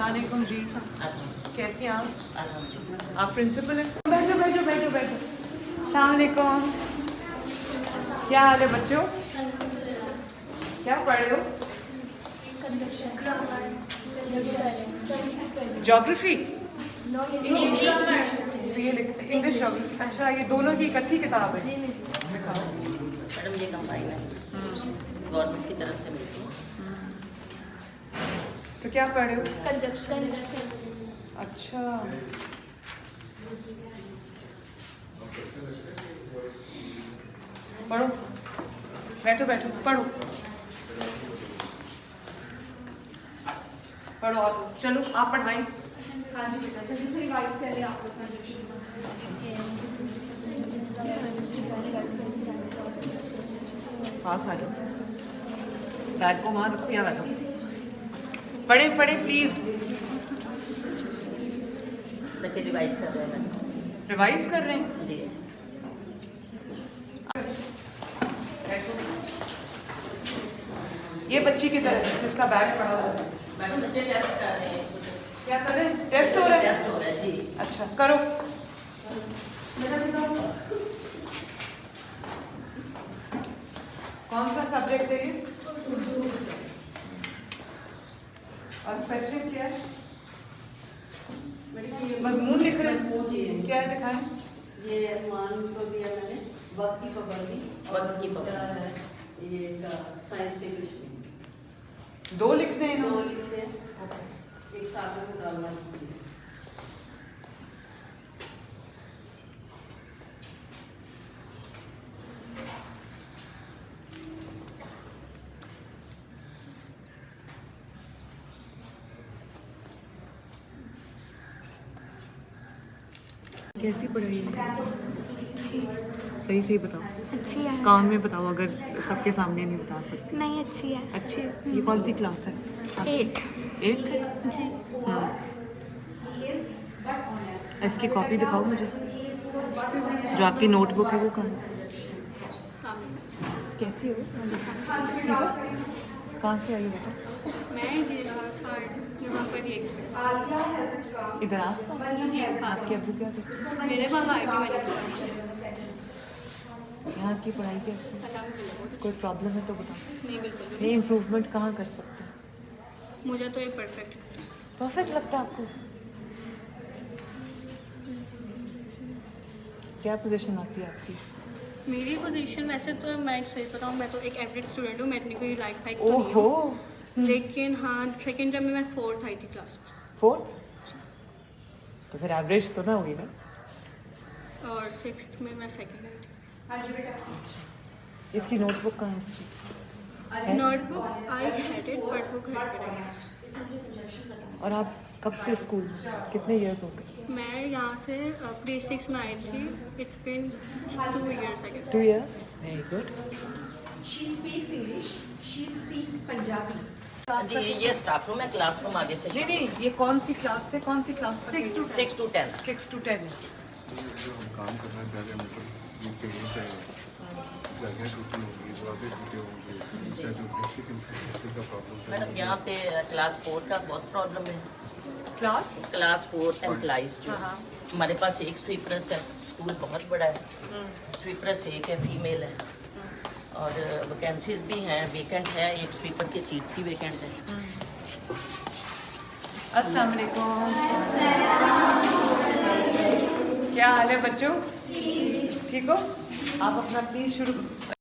अस्सलामुअलैकुम जी। कैसी हैं आप? आप प्रिंसिपल हैं? बैठो बैठो बैठो बैठो। अस्सलामुअलैकुम। क्या हाल है बच्चों? क्या पढ़ रहे हो? ज्योग्राफी? English geography. अच्छा, ये दोनों की इकट्ठी किताब है? दिखाओ मैडम, ये कंबाइन है, गवर्नमेंट की तरफ से मिलती है। तो क्या पढ़ रहे हो? कंजक्शन। अच्छा, पढ़ो, बैठो बैठो, पढ़ो पढ़ो। और चलो आप पढ़ाई। हाँ जी बेटा, जल्दी से रिवाइज करें आप लोग कंजक्शन। पास आ जाओ, बैग को वहाँ रखो, यहाँ बैठो। पढ़े पढ़े प्लीज। बच्चे रिवाइज कर रहे हैं रिवाइज कर रहे हैं जी। ये बच्ची की तरह है जिसका बैग पड़ा हुआ है। मैडम, बच्चे टेस्ट कर रहे हैं। क्या कर रहे हैं? टेस्ट हो रहा है? टेस्ट हो रहा है जी। अच्छा, करो। बेटा दिखाओ, कौन सा सब्जेक्ट है ये? और क्वेश्चन क्या है? मजमून लिख रहे हैं? क्या है, दिखाएं। ये मान को दिया मैंने, वक्त की पाबंदी। वक्त की पाबंदी है ये का साइंस के कुछ नहीं, दो लिखते हैं दो ना? लिखते हैं, एक साथ में डालना है। कैसी पढ़ाई है? अच्छी। सही सही बताओ, अच्छी है। कान में बताओ, अगर सबके सामने नहीं बता सकते। नहीं, अच्छी है। अच्छी है। ये कौन सी क्लास है? 8 8th? जी। इसकी कॉपी दिखाओ मुझे। जो आपकी नोटबुक है वो कहाँ है? कैसी हो? ठीक हो? कहाँ से आई हो बेटा? मैं ये यहाँ पर एक इधर आस जी आपके अब्बू क्या थे? मेरे पापा आई थी मैंने यहाँ की पढ़ाई कैसी है? अल्हम्दुलिल्लाह कोई प्रॉब्लम है तो बताओ। नहीं बिल्कुल नहीं, इम्प्रूवमेंट कहाँ कर सकते हैं? मुझे तो ये परफेक्ट परफेक्ट लगता है आपको? क्या पोजीशन आती है आपकी? मेरी पोजीशन वैसे तो मैं सही बताऊँ, मैं तो एक एवरेज स्टूडेंट हूँ, मैं इतनी कोई लाइक फाइक तो नहीं ओहो, हूँ, लेकिन हाँ सेकेंड टर्म में मैं 4th आई थी क्लास में 4th? तो फिर एवरेज तो ना हुई ना? और 6th में मैं सेकेंड आई थी। इसकी नोटबुक कहाँ है? Notebook I had it but वो घर पे रही। और आप कब से स्कूल, कितने इयर्स हो गए? मैं यहाँ से प्री 6 में आई थी। It's been 2 years I guess. 2 years? Very good. She speaks English. She speaks Punjabi. जी, ये स्टाफ रूम है, क्लासरूम आगे से। नहीं नहीं, ये कौन सी क्लास से कौन सी क्लास तक? 6 to 6 to 10। 6 to 10। जो हम काम करना चाह रहे हैं, मतलब ये पेमेंट है, जगह टूटी होंगी, दरवाजे टूटे होंगे, इनका जो बेसिक इंफ्रास्ट्रक्चर का प्रॉब्लम है। मैडम, यहाँ पे क्लास 4 का बहुत प्रॉब्लम है। क्लास? क्लास 4 एम्प्लॉइज जो हाँ। हमारे पास एक स्वीपरस है, स्कूल बहुत बड़ा है, स्वीपरस एक है, फीमेल है, और वैकेंसीज भी हैं, वेकेंट है, एक स्वीपर की सीट भी वेकेंट है। अस्सलाम वालेकुम। क्या हाल है बच्चों? ठीक हो? आप अपना प्लीज शुरू